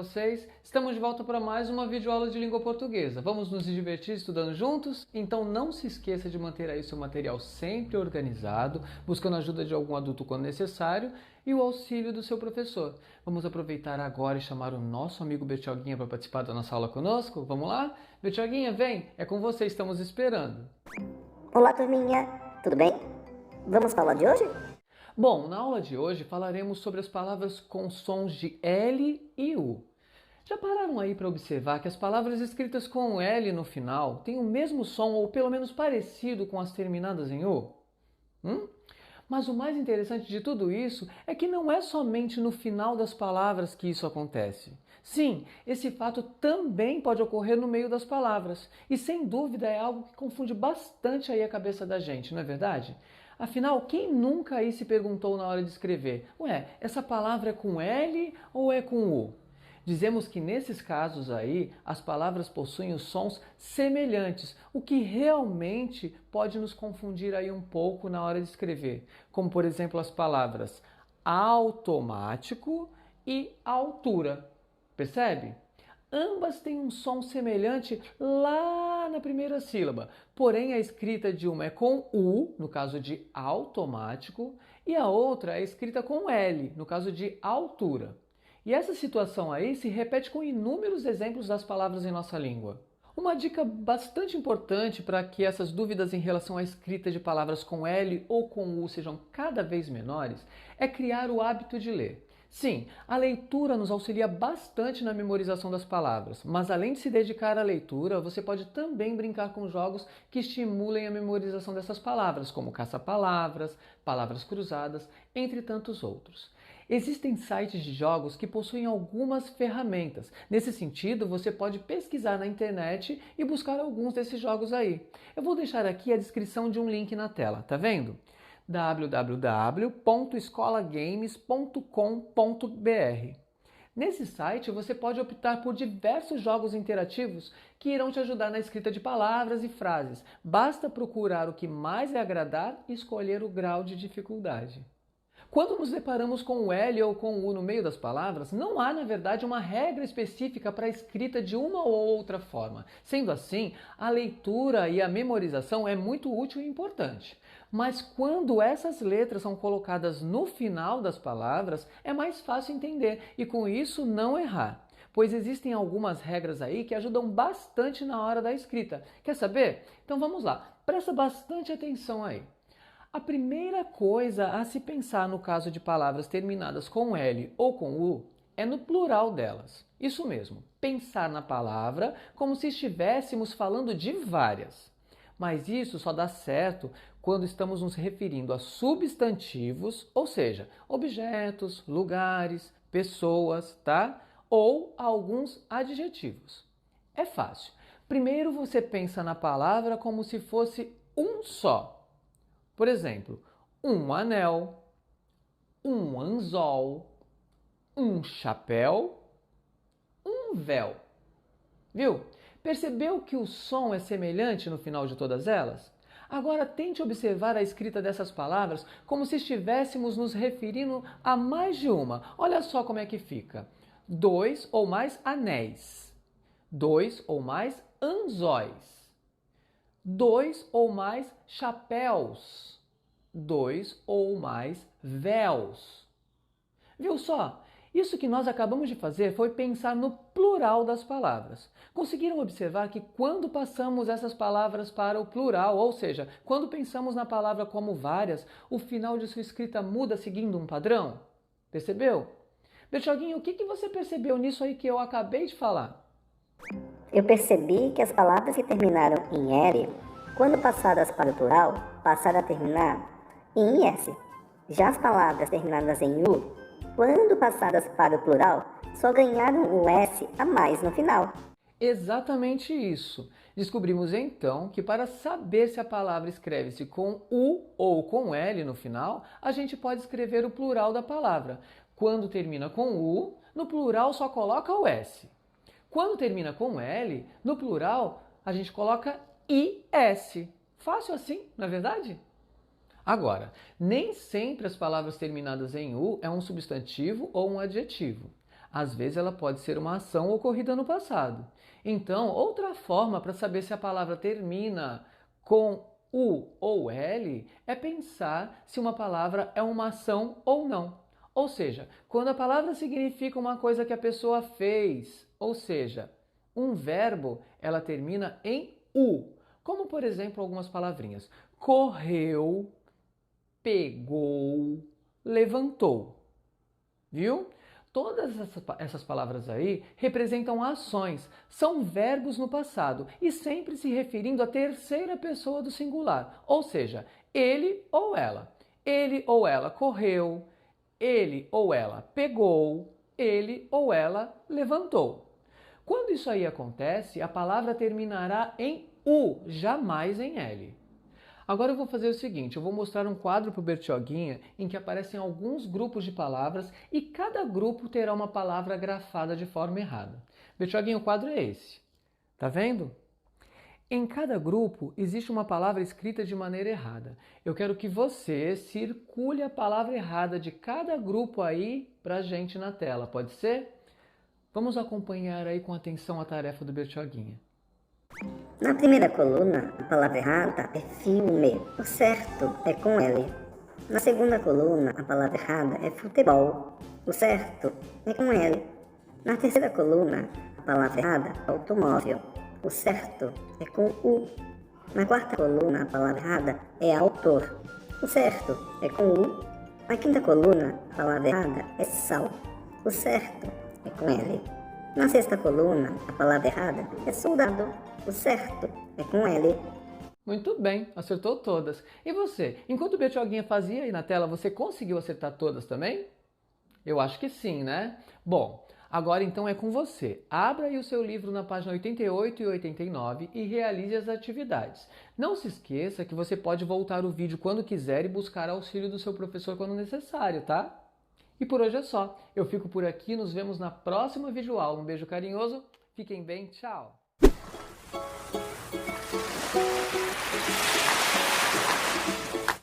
vocês? Estamos de volta para mais uma videoaula de língua portuguesa. Vamos nos divertir estudando juntos? Então não se esqueça de manter aí seu material sempre organizado, buscando a ajuda de algum adulto quando necessário e o auxílio do seu professor. Vamos aproveitar agora e chamar o nosso amigo Bertioguinha para participar da nossa aula conosco? Vamos lá? Bertioguinha, vem! É com você, estamos esperando. Olá, turminha! Tudo bem? Vamos falar de hoje? Bom, na aula de hoje falaremos sobre as palavras com sons de L e U. Já pararam aí para observar que as palavras escritas com L no final têm o mesmo som ou pelo menos parecido com as terminadas em U? Mas o mais interessante de tudo isso é que não é somente no final das palavras que isso acontece. Sim, esse fato também pode ocorrer no meio das palavras e sem dúvida é algo que confunde bastante aí a cabeça da gente, não é verdade? Afinal, quem nunca aí se perguntou na hora de escrever, ué, essa palavra é com L ou é com U? Dizemos que nesses casos aí, as palavras possuem os sons semelhantes, o que realmente pode nos confundir aí um pouco na hora de escrever, como por exemplo as palavras automático e altura. Percebe? Ambas têm um som semelhante lá na primeira sílaba, porém a escrita de uma é com U, no caso de automático, e a outra é escrita com L, no caso de altura. E essa situação aí se repete com inúmeros exemplos das palavras em nossa língua. Uma dica bastante importante para que essas dúvidas em relação à escrita de palavras com L ou com U sejam cada vez menores é criar o hábito de ler. Sim, a leitura nos auxilia bastante na memorização das palavras, mas além de se dedicar à leitura, você pode também brincar com jogos que estimulem a memorização dessas palavras, como caça-palavras, palavras cruzadas, entre tantos outros. Existem sites de jogos que possuem algumas ferramentas. Nesse sentido, você pode pesquisar na internet e buscar alguns desses jogos aí. Eu vou deixar aqui a descrição de um link na tela, tá vendo? www.escolagames.com.br. Nesse site você pode optar por diversos jogos interativos que irão te ajudar na escrita de palavras e frases. Basta procurar o que mais lhe agradar e escolher o grau de dificuldade. Quando nos deparamos com o L ou com o U no meio das palavras, não há, na verdade, uma regra específica para a escrita de uma ou outra forma. Sendo assim, a leitura e a memorização é muito útil e importante. Mas quando essas letras são colocadas no final das palavras, é mais fácil entender e com isso não errar. Pois existem algumas regras aí que ajudam bastante na hora da escrita. Quer saber? Então vamos lá, presta bastante atenção aí. A primeira coisa a se pensar no caso de palavras terminadas com L ou com U é no plural delas. Isso mesmo, pensar na palavra como se estivéssemos falando de várias. Mas isso só dá certo quando estamos nos referindo a substantivos, ou seja, objetos, lugares, pessoas, tá? Ou a alguns adjetivos. É fácil. Primeiro você pensa na palavra como se fosse um só. Por exemplo, um anel, um anzol, um chapéu, um véu. Viu? Percebeu que o som é semelhante no final de todas elas? Agora tente observar a escrita dessas palavras como se estivéssemos nos referindo a mais de uma. Olha só como é que fica. 2 ou mais anéis. 2 ou mais anzóis. 2 ou mais chapéus, 2 ou mais véus. Viu só? Isso que nós acabamos de fazer foi pensar no plural das palavras. Conseguiram observar que quando passamos essas palavras para o plural, ou seja, quando pensamos na palavra como várias, o final de sua escrita muda seguindo um padrão? Percebeu? Bertioguinho, o que você percebeu nisso aí que eu acabei de falar? Eu percebi que as palavras que terminaram em L, quando passadas para o plural, passaram a terminar em IS. Já as palavras terminadas em U, quando passadas para o plural, só ganharam o S a mais no final. Exatamente isso. Descobrimos então que para saber se a palavra escreve-se com U ou com L no final, a gente pode escrever o plural da palavra. Quando termina com U, no plural só coloca o S. Quando termina com L, no plural, a gente coloca IS. Fácil assim, não é verdade? Agora, nem sempre as palavras terminadas em U é um substantivo ou um adjetivo. Às vezes ela pode ser uma ação ocorrida no passado. Então, outra forma para saber se a palavra termina com U ou L é pensar se uma palavra é uma ação ou não. Ou seja, quando a palavra significa uma coisa que a pessoa fez, ou seja, um verbo, ela termina em U. Como, por exemplo, algumas palavrinhas. Correu, pegou, levantou. Viu? Todas essas palavras aí representam ações, são verbos no passado e sempre se referindo à terceira pessoa do singular, ou seja, ele ou ela. Ele ou ela correu, ele ou ela pegou, ele ou ela levantou. Quando isso aí acontece, a palavra terminará em U, jamais em L. Agora eu vou fazer o seguinte, eu vou mostrar um quadro para o Bertioguinha em que aparecem alguns grupos de palavras e cada grupo terá uma palavra grafada de forma errada. Bertioguinha, o quadro é esse. Tá vendo? Em cada grupo existe uma palavra escrita de maneira errada. Eu quero que você circule a palavra errada de cada grupo aí pra gente na tela, pode ser? Vamos acompanhar aí com atenção a tarefa do Bertioguinha. Na primeira coluna, a palavra errada é filme, o certo é com L. Na segunda coluna, a palavra errada é futebol, o certo é com L. Na terceira coluna, a palavra errada é automóvel, o certo é com U. Na quarta coluna, a palavra errada é autor, o certo é com U. Na quinta coluna, a palavra errada é sal, o certo é com L. Na sexta coluna, a palavra errada é soldado, o certo é com L. Muito bem, acertou todas. E você, enquanto o Bertioguinha fazia aí na tela, você conseguiu acertar todas também? Eu acho que sim, né? Bom, agora então é com você. Abra aí o seu livro na página 88 e 89 e realize as atividades. Não se esqueça que você pode voltar o vídeo quando quiser e buscar auxílio do seu professor quando necessário, tá? E por hoje é só. Eu fico por aqui, nos vemos na próxima videoaula. Um beijo carinhoso, fiquem bem, tchau!